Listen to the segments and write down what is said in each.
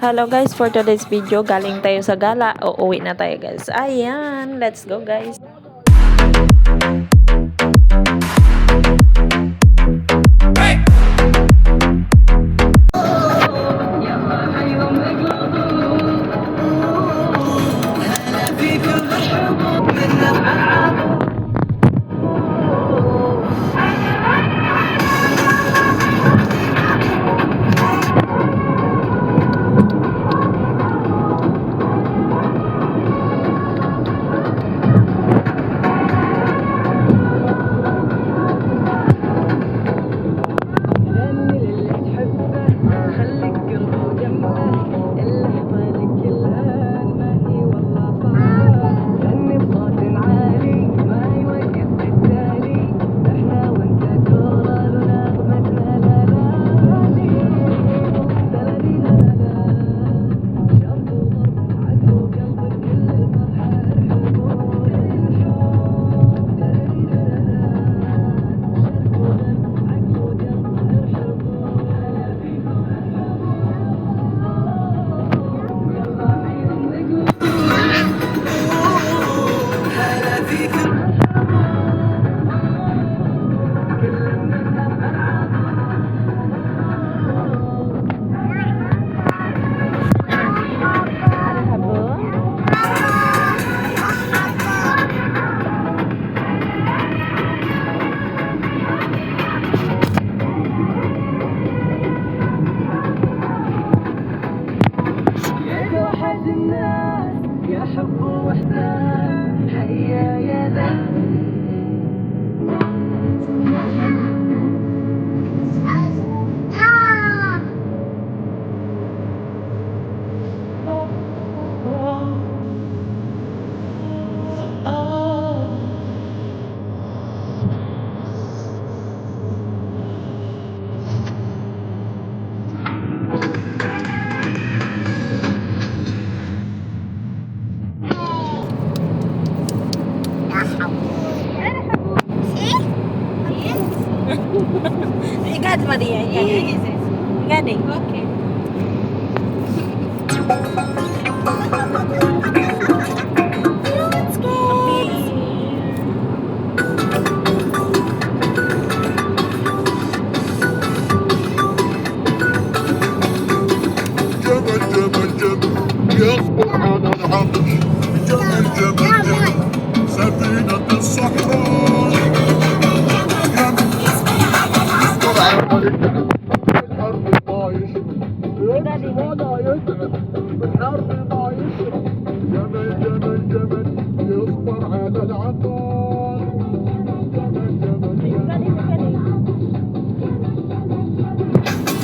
Hello guys, for today's video, galing tayo sa gala. Uuwi na tayo guys. Ayan, let's go guys. يا حب وحدان هيا يا ذا Ikat Maria, ikat. Okay. جبل جبل جبل يصبر على العطش جبل جبل جبل سفينة الصحراء يصبر على العطش بالحرب طايش ولا يدرك بالحرب ما يشرب جبل جبل جبل يصبر على العطش جبل جبل جبل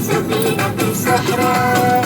سفينة الصحراء